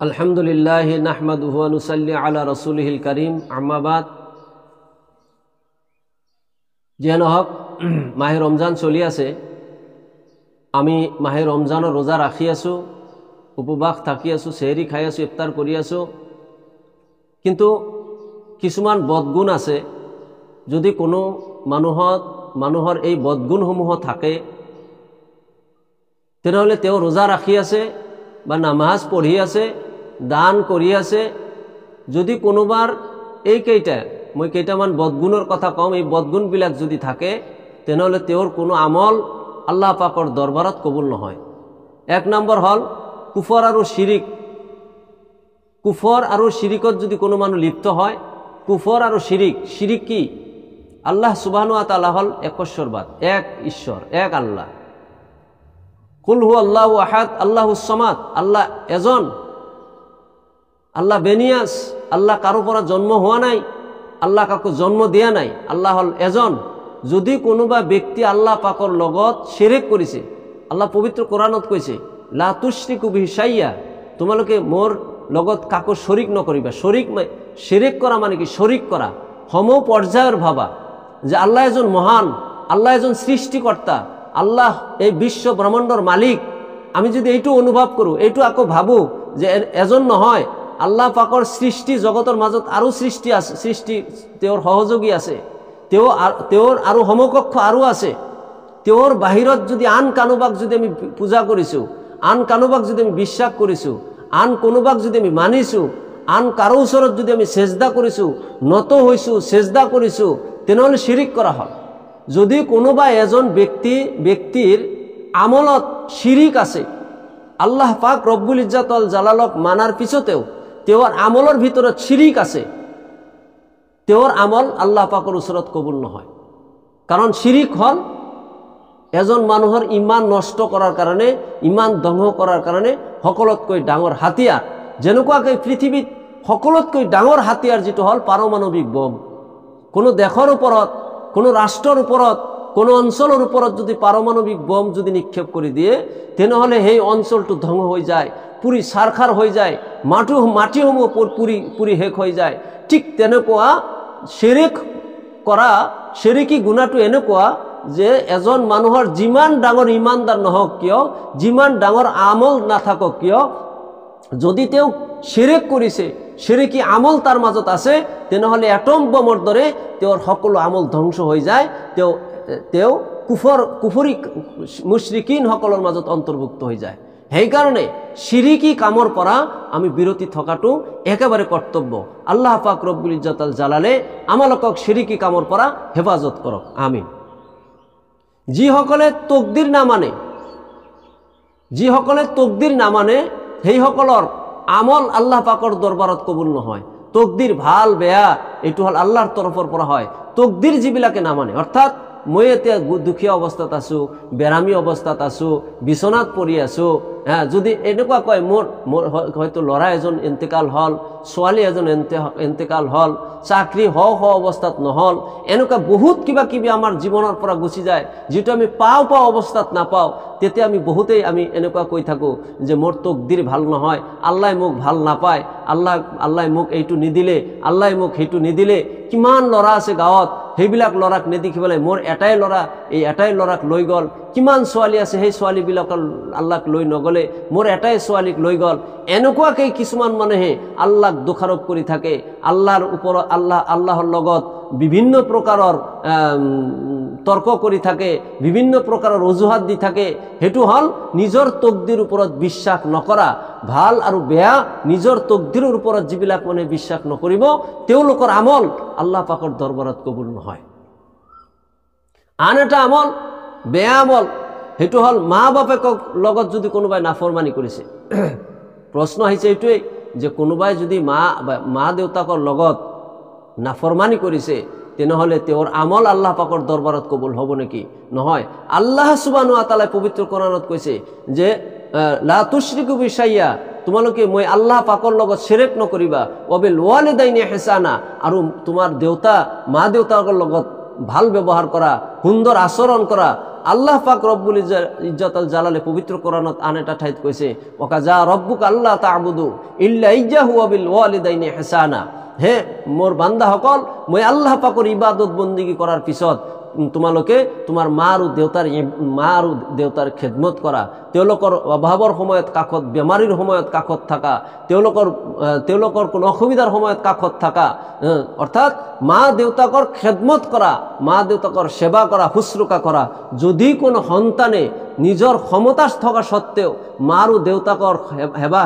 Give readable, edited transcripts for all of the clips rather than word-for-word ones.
আলহামদুলিল্লাহ নাহমাদুহু ওয়া নুসাল্লি আলা রাসূলিহিল কারীম আম্মা বাদ। যেন হক মাহে রমজান চলি আছে, আমি মাহে ৰমজানৰ ৰোজা ৰাখি আছো, উপবাস থাকি আছো, সেহৰি খাই আছো, ইফতাৰ কৰি আছো। কিন্তু কিছুমান বদগুণ আছে। যদি কোনো মানুহৰ এই বদগুণসমূহ থাকে, তেনেহলে তেওঁ ৰোজা ৰাখি আছে বা নামাজ পঢ়ি আছে, দান কৰি আছে। যদি কোনোবাৰ মই কেইটামান বদগুণৰ কথা কম, এই বদগুণবিলাক যদি থাকে তেনেহলে তেওঁৰ কোনো আমল আল্লাহ পাকৰ দৰবাৰত কবুল নহয়। এক নম্বৰ হল কুফৰ আৰু শিৰিক। কুফৰ আৰু শিৰিকত যদি কোনো মানুহ লিপ্ত হয়, কুফৰ আৰু শিৰিক। শিৰিক কি? আল্লাহ সুবহানাহু ওয়া তাআলা হল একশ্বৰবাদ, এক ঈশ্বৰ, এক আল্লাহ। কুল হু আল্লাহু আহাদ আল্লাহুস সামাদ, আল্লাহ এজন, আল্লাহ বেনিয়াস, আল্লাহ কারো পৰা জন্ম হোৱা নাই, আল্লাহ কাকো জন্ম দিয়া নাই, আল্লাহ হল এজন। যদি কোনোবা ব্যক্তি আল্লাহ পাকৰ লগত শিৰিক কৰিছে, আল্লাহ পবিত্ৰ কোৰানত কৈছে লা তুশৰিকু বিহি শাইয়া, তোমালোকে মোৰ লগত কাকো শৰীক নকৰিবা। শিৰিক কৰা মানে কি? শৰীক কৰা, সম পৰ্যায়ৰ ভাবা যে আল্লাহ এজন মহান, আল্লাহ এজন সৃষ্টিকৰ্তা, আল্লাহ এই বিশ্ব ব্ৰহ্মাণ্ডৰ মালিক। আমি যদি এইটো অনুভৱ কৰোঁ, এইটো আকৌ ভাবোঁ যে এজন নহয়, আল্লাহ পাকৰ সৃষ্টি জগতৰ মাজত আৰু সৃষ্টি আছে, সৃষ্টি তেওঁৰ সহযোগী আছে, তেওঁৰ আৰু সমকক্ষ আৰু আছে। তেওঁৰ বাহিৰত যদি আন কানোবাক যদি আমি পূজা কৰিছোঁ, আন কানোবাক যদি আমি বিশ্বাস কৰিছোঁ, আন কোনোবাক যদি আমি মানিছোঁ, আন কাৰো ওচৰত যদি আমি সেজদা কৰিছোঁ, নত হৈছোঁ, সেজদা কৰিছোঁ, তেনেহ'লে শিৰিক কৰা হ'ল। যদি কোনোবা এজন ব্যক্তিৰ আমলত শিৰিক আছে, আল্লাহ পাক ৰব্বুল ইজ্জত আল জালালক মানাৰ পিছতেও তেওঁৰ আমলৰ ভিতৰত শিৰিক আছে, তেওঁৰ আমল আল্লাহ পাকৰ ওচৰত কবুল নহয়। কাৰণ শিৰিক হল এজন মানুহৰ ইমান নষ্ট কৰাৰ কাৰণে, ইমান ধ্বংস কৰাৰ কাৰণে সকলোতকৈ ডাঙৰ হাতিয়াৰ। যেনেকুৱাকৈ পৃথিৱীত সকলোতকৈ ডাঙৰ হাতিয়াৰ যিটো হল পাৰমাণৱিক বম। কোনো দেশৰ ওপৰত, কোনো ৰাষ্ট্ৰৰ ওপৰত, কোনো অঞ্চলৰ ওপৰত যদি পাৰমাণৱিক বম যদি নিক্ষেপ কৰি দিয়ে, তেনেহলে সেই অঞ্চলটো ধ্বংস হৈ যায়, পুৰি ছাৰখাৰ হৈ যায়, মাটিসমূহ পুৰি শেষ হৈ যায়। ঠিক তেনেকুৱা শিৰিক কৰা, শিৰিকি গুণাটো এনেকুৱা যে এজন মানুহৰ যিমান ডাঙৰ ইমানদাৰ নহওক কিয়, যিমান ডাঙৰ আমল নাথাকক কিয়, যদি তেওঁ শিৰিক কৰিছে, শিৰিকি আমল তাৰ মাজত আছে, তেনেহলে এটম বমৰ দৰে তেওঁৰ সকলো আমল ধ্বংস হৈ যায়। তেওঁ কুফৰী মুশৰিকিন সকলৰ মাজত অন্তৰ্ভুক্ত হৈ যায়। সেইকাৰণে শিৰিকি কামৰ পৰা আমি বিৰতি থকাটো একেবাৰে কৰ্তব্য। আল্লাহ পাক ৰব্বুল ইজ্জত আল জালালে আমালোকক শিৰিকি কামৰ পৰা হেফাজত কৰক, আমিন। যিসকলে তকদিৰ নামানে, সেইসকলৰ আমল আল্লাহ পাকৰ দৰবাৰত কবুল নহয়। তকদিৰ ভাল বেয়া এইটো হল আল্লাহৰ তৰফৰ পৰা হয়। তকদিৰ যিবিলাকে নামানে, অৰ্থাৎ মই এতিয়া দুখীয়া অৱস্থাত আছো, বেৰামী অৱস্থাত আছো, বিচনাত পৰি আছো, যদি এনেকুৱা কয় মোৰ হয়তো ল'ৰা এজন ইন্তেকাল হল, ছোৱালী এজন ইন্তেকাল হল, চাকৰি হওঁ অৱস্থাত নহল, এনেকুৱা বহুত কিবা কিবি আমাৰ জীৱনৰ পৰা গুচি যায়, যিটো আমি পাওঁ অৱস্থাত নাপাওঁ, তেতিয়া আমি বহুতেই এনেকুৱা কৈ থাকোঁ যে মোৰ তকদিৰ ভাল নহয়, আল্লাহ মোক ভাল নাপায়, আল্লাহ মোক এইটো নিদিলে, আল্লাহ মোক সেইটো নিদিলে। কিমান ল'ৰা আছে গাঁৱত, সেইবিলাক ল'ৰাক নেদেখি পেলাই মোৰ এটাই ল'ৰা, এই এটাই ল'ৰাক লৈ গ'ল। কিমান ছোৱালী আছে, সেই ছোৱালীবিলাক আল্লাহক লৈ নগ'লে, মোৰ এটাই ছোৱালীক লৈ গ'ল। এনেকুৱাকৈ কিছুমান মানুহে আল্লাহক দোষাৰোপ কৰি থাকে, আল্লাহৰ ওপৰত আল্লাহৰ লগত বিভিন্ন প্ৰকাৰৰ তৰ্ক কৰি থাকে, বিভিন্ন প্ৰকাৰৰ অজুহাত দি থাকে। সেইটো হল নিজৰ তকদিৰ ওপৰত বিশ্বাস নকৰা। ভাল আৰু বেয়া নিজৰ তকদিৰৰ ওপৰত যিবিলাক মানে বিশ্বাস নকৰিব, তেওঁলোকৰ আমল আল্লাহ পাকৰ দৰবাৰত কবুল নহয়। আন এটা আমল, বেয়া আমল, সেইটো হল মা বাপেকৰ লগত যদি কোনোবাই নাফৰমানি কৰিছে। প্ৰশ্ন আহিছে এইটোৱেই যে কোনোবাই যদি মা দেউতাকৰ লগত নাফৰমানি কৰিছে, তেনেহলে তেওঁৰ আমল আল্লাহ পাকৰ দৰবাৰত কবুল হ'ব নেকি? নহয়। আল্লাহ সুবহানাহু ওয়া তাআলা পবিত্ৰ কোৰানত কৈছে যে লা তুশৰিকু বিহি শাইয়া, তোমালোকে মই আল্লাহ পাকৰ লগত শিৰিক নকৰিবা। ওয়াবিল ওয়ালিদাইনি ইহসানা, আৰু তোমাৰ মা দেউতাকৰ লগত ভাল ব্যৱহাৰ কৰা, সুন্দৰ আচৰণ কৰা। আল্লাহ পাক রব্বুল ইজ্জতুল জালালে পবিত্র কোরআনত আনেটা ঠাইত কইছে ওয়াকাজা রব্বুকা আল্লাহ তা'বুদু ইল্লা ইয়্যাহু ওয়া বিল ওয়ালিদাইনি ইহসানা। হে মোর বান্দা সকল, মই আল্লাহ পাকৰ ইবাদত বন্দিগি কৰাৰ পিছত তোমালোকে তোমাৰ মা আৰু দেউতাৰ খেদমত কৰা, তেওঁলোকৰ অভাৱৰ সময়ত কাষত, বেমাৰীৰ সময়ত কাষত থাকা, তেওঁলোকৰ কোনো অসুবিধাৰ সময়ত কাষত থাকা, অৰ্থাৎ মা দেউতাকৰ খেদমত কৰা, মা দেউতাকৰ সেৱা কৰা, শুশ্ৰূষা কৰা। যদি কোনো সন্তানে নিজৰ ক্ষমতা থকা সত্ত্বেও মা আৰু দেউতাকৰ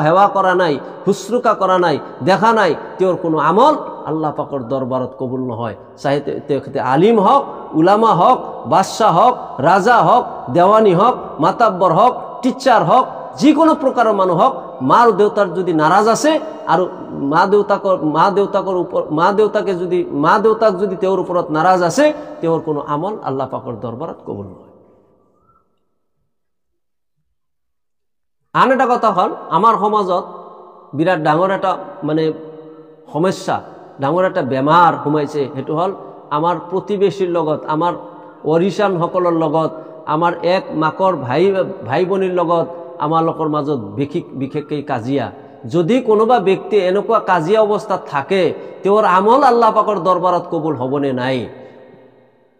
সেৱা কৰা নাই, শুশ্ৰূষা কৰা নাই, দেখা নাই, তেওঁৰ কোনো আমল আল্লাহ পাকৰ দৰবাৰত কবুল নহয়। চাহে তেখেতে আলিম হওক, উলামা হওক, বাদশাহ হওক, ৰাজা হওক, দেৱানী হওক, মাতাব্বৰ হওক, টিচাৰ হওক, যিকোনো প্ৰকাৰৰ মানুহ হওক, মা আৰু দেউতাৰ যদি নাৰাজ আছে আৰু মা দেউতাক যদি তেওঁৰ ওপৰত নাৰাজ আছে, তেওঁৰ কোনো আমল আল্লাহ পাকৰ দৰবাৰত কবুল নহয়। আন এটা কথা হ'ল, আমাৰ সমাজত বিৰাট ডাঙৰ এটা সমস্যা, ডাঙৰ এটা বেমাৰ সোমাইছে। সেইটো হ'ল আমাৰ প্ৰতিবেশীৰ লগত, আমাৰ অৰিচানসকলৰ লগত, আমাৰ এক মাকৰ ভাই ভনীৰ লগত আমালোকৰ মাজত বিশেষকৈ কাজিয়া। যদি কোনোবা ব্যক্তি এনেকুৱা কাজিয়া অৱস্থাত থাকে, তেওঁৰ আমল আল্লাহ পাকৰ দৰবাৰত কবুল হ'বনে নাই?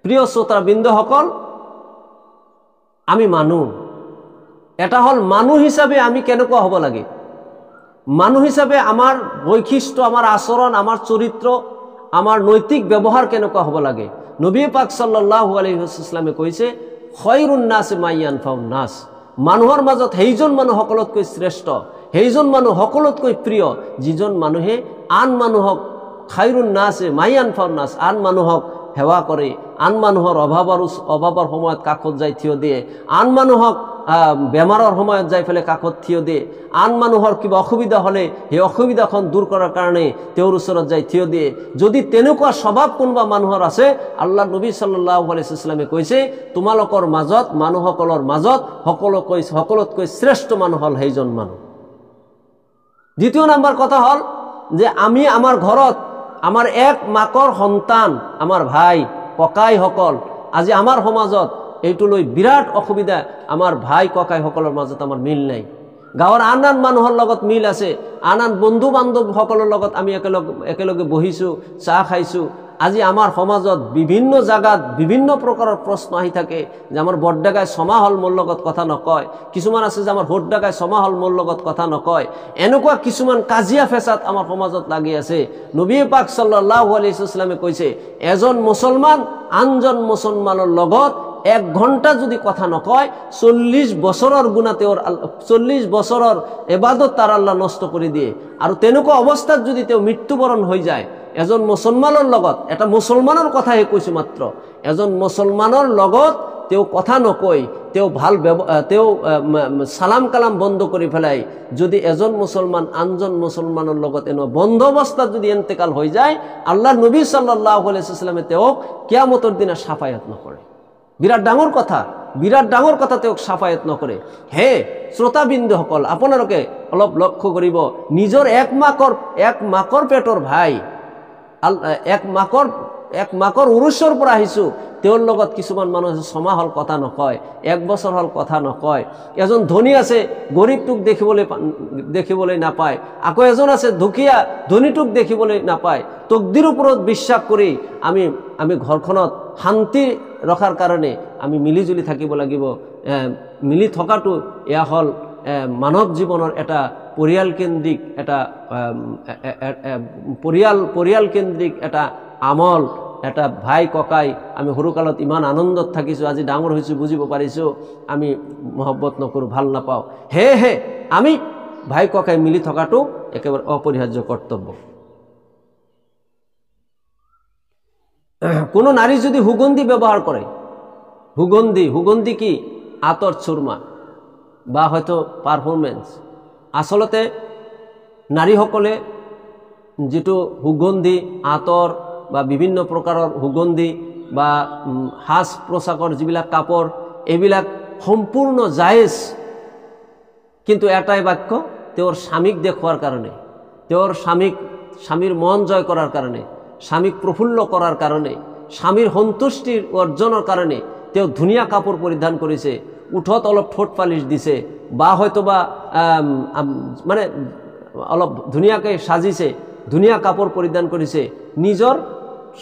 প্ৰিয় শ্ৰোতাবৃন্দসকল, আমি মানুহ, এটা হ'ল মানুহ হিচাপে আমি কেনেকুৱা হ'ব লাগে, মানুহ হিচাপে আমাৰ বৈশিষ্ট্য, আমাৰ আচৰণ, আমাৰ চৰিত্ৰ, আমাৰ নৈতিক ব্যৱহাৰ কেনেকুৱা হ'ব লাগে। নবী পাক সাল্লাল্লাহু আলাইহি ওয়াসাল্লামে কৈছে, খয়ৰুন নাস মাইয়ানফাউন নাস, মানুহৰ মাজত সেইজন মানুহ সকলোতকৈ শ্ৰেষ্ঠ, সেইজন মানুহ সকলোতকৈ প্ৰিয়, যিজন মানুহে আন মানুহক, খয়ৰুন নাস মাইয়ানফাউন নাস, আন মানুহক সেৱা কৰে, আন মানুহৰ অভাৱৰ সময়ত কাষত যাই থিয় দিয়ে, আন মানুহক বেমাৰৰ সময়ত যাই পেলাই কাষত থিয় দিয়ে, আন মানুহৰ কিবা অসুবিধা হ'লে সেই অসুবিধাখন দূৰ কৰাৰ কাৰণে তেওঁৰ ওচৰত যাই থিয় দিয়ে। যদি তেনেকুৱা স্বভাৱ কোনোবা মানুহৰ আছে, আল্লাহ নবী সাল্লাল্লাহু আলাইহি ওয়াসাল্লামে কৈছে, তোমালোকৰ মাজত, মানুহসকলৰ মাজত সকলোতকৈ শ্ৰেষ্ঠ মানুহ হ'ল সেইজন মানুহ। দ্বিতীয় নম্বৰ কথা হ'ল যে আমি আমাৰ ঘৰত, আমাৰ এক মাকৰ সন্তান, আমাৰ ভাই ককাইসকল, আজি আমাৰ সমাজত এইটো লৈ বিৰাট অসুবিধা। আমাৰ ভাই ককাইসকলৰ মাজত আমাৰ মিল নাই। গাঁৱৰ আন আন মানুহৰ লগত মিল আছে, আন আন বন্ধু বান্ধৱসকলৰ লগত আমি একেলগে বহিছোঁ, চাহ খাইছোঁ। আজি আমাৰ সমাজত বিভিন্ন জাগাত বিভিন্ন প্ৰকাৰৰ প্ৰশ্ন আহি থাকে যে আমাৰ বৰডেকাই ছমাহ হ'ল মোৰ লগত কথা নকয়, কিছুমান আছে যে আমাৰ হোডডেকাই ছমাহ হ'ল মোৰ লগত কথা নকয়। এনেকুৱা কিছুমান কাজিয়া ফেচাদ আমাৰ সমাজত লাগি আছে। নবী পাক সাল্লাল্লাহু আলাইহি ওয়াসাল্লামে কৈছে, এজন মুছলমান আনজন মুছলমানৰ লগত 1 ঘণ্টা যদি কথা নকয়, 40 বছৰৰ গুণা তেওঁৰ 40 বছৰৰ ইবাদত তাৰ আল্লাহ নষ্ট কৰি দিয়ে। আৰু তেনেকুৱা অৱস্থাত যদি তেওঁ মৃত্যুবৰণ হৈ যায়, এজন মুছলমানৰ লগত, এটা মুছলমানৰ কথাহে কৈছো মাত্ৰ, এজন মুছলমানৰ লগত তেওঁ কথা নকয়, তেওঁ তেওঁ সালাম কালাম বন্ধ কৰি পেলাই যদি এজন মুছলমান আনজন মুছলমানৰ লগত এনে বন্ধ অৱস্থাত যদি ইন্তেকাল হৈ যায়, আল্লাহ নবী সাল্লাল্লাহু আলাইহি ওয়াসাল্লামে তেওঁক কিয়ামতৰ দিনা শাফায়াত নকৰে। বিৰাট ডাঙৰ কথা, বিৰাট ডাঙৰ কথা, তেওঁক শাফায়াত নকৰে। হে শ্ৰোতাবিন্দুসকল, আপোনালোকে অলপ লক্ষ্য কৰিব, নিজৰ এক মাকৰ পেটৰ ভাই, এক মাকৰ উৰুচৰ পৰা আহিছোঁ, তেওঁৰ লগত কিছুমান মানুহ আছে 6 মাহ হ'ল কথা নকয়, 1 বছৰ হ'ল কথা নকয়। এজন ধনী আছে, গৰীবটোক দেখিবলৈ নাপায়, আকৌ এজন আছে দুখীয়া, ধনীটোক দেখিবলৈ নাপায়। তকদিৰ ওপৰত বিশ্বাস কৰি আমি ঘৰখনত শান্তি ৰখাৰ কাৰণে আমি মিলিজুলি থাকিব লাগিব। মিলি থকাটো এয়া হ'ল মানৱ জীৱনৰ এটা পৰিয়ালকেন্দ্ৰিক এটা আমল, এটা ভাই ককাই। আমি সৰুকালত ইমান আনন্দত থাকিছোঁ, আজি ডাঙৰ হৈছোঁ, বুজিব পাৰিছোঁ, আমি মহব্বত নকৰোঁ, ভাল নাপাওঁ। সেয়েহে আমি ভাই ককাই মিলি থকাটো একেবাৰে অপৰিহাৰ্য কৰ্তব্য। কোনো নারী যদি সুগন্ধি ব্যবহার করে, সুগন্ধি কি আতর চুরমা বা হয়তো পারফরমেন্স, আসলতে নারীসকলে যেটো সুগন্ধি আতর বা বিভিন্ন প্ৰকাৰৰ সুগন্ধি বা সাজ পোশাকৰ যিবিলাক কাপড়, এইবিলাক সম্পূৰ্ণ জায়েজ, কিন্তু এটাই বাক্য, তেওঁৰ স্বামীক দেখুৱাৰ কাৰণে, তেওঁৰ স্বামীৰ মন জয় কৰাৰ কাৰণে, স্বামীক প্ৰফুল্ল কৰাৰ কাৰণে, স্বামীৰ সন্তুষ্টি অৰ্জনেৰ কাৰণে তেওঁ ধুনীয়া কাপোৰ পৰিধান কৰিছে, উঠত অলপ ঠোঁট পালিচ দিছে, বা হয়তোবা মানে অলপ ধুনীয়াকৈ সাজিছে, ধুনীয়া কাপোৰ পৰিধান কৰিছে নিজৰ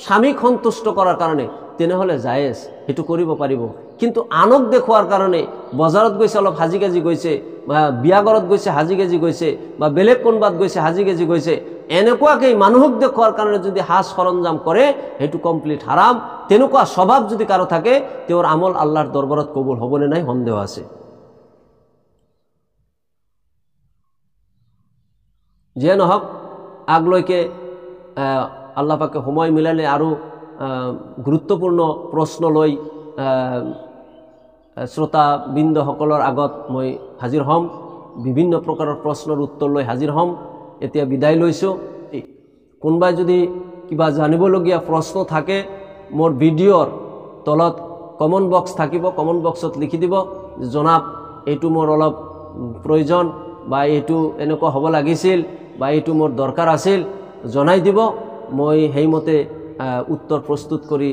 স্বামীক সন্তুষ্ট কৰাৰ কাৰণে, তেনেহ'লে জায়েজ, সেইটো কৰিব পাৰিব। কিন্তু আনক দেখুৱাৰ কাৰণে বজাৰত গৈছে অলপ সাজি কাজি গৈছে, বা বিয়াঘৰত গৈছে সাজি কাজি গৈছে, বা বেলেগ কোনোবাত গৈছে সাজি কাজি গৈছে, এনেকুৱাকৈ মানুহক দেখুৱাৰ কাৰণে যদি সাজ সৰঞ্জাম কৰে সেইটো কমপ্লিট হাৰাম। তেনেকুৱা স্বভাৱ যদি কাৰো থাকে তেওঁৰ আমল আল্লাহৰ দৰবাৰত কবুল হ'বনে নাই সন্দেহ আছে। যিয়ে নহওক, আগলৈকে আল্লাহ পাকে সময় মিলালে আৰু গুৰুত্বপূৰ্ণ প্ৰশ্ন লৈ শ্ৰোতাবৃন্দসকলৰ আগত মই হাজিৰ হ'ম, বিভিন্ন প্ৰকাৰৰ প্ৰশ্নৰ উত্তৰ লৈ হাজিৰ হ'ম। এতিয়া বিদায় লৈছোঁ। কোনোবাই যদি কিবা জানিবলগীয়া প্ৰশ্ন থাকে মোৰ ভিডিঅ'ৰ তলত কমেণ্ট বক্স থাকিব, কমেণ্ট বক্সত লিখি দিব, জনাব এইটো মোৰ অলপ প্ৰয়োজন, বা এইটো এনেকুৱা হ'ব লাগিছিল, বা এইটো মোৰ দৰকাৰ আছিল, জনাই দিব। মই সেইমতে উত্তৰ প্ৰস্তুত কৰি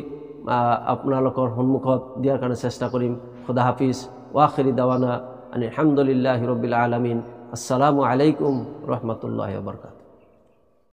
আপোনালোকৰ সন্মুখত দিয়াৰ কাৰণে চেষ্টা কৰিম। খুদা হাফিজ। ওয়াখিৰি দাৱানা আনিল হামদুলিল্লাহি ৰব্বিল আলামিন। আসসালামু আলাইকুম ৰহমতুল্লাহি ওয়া বাৰাকাতুহু।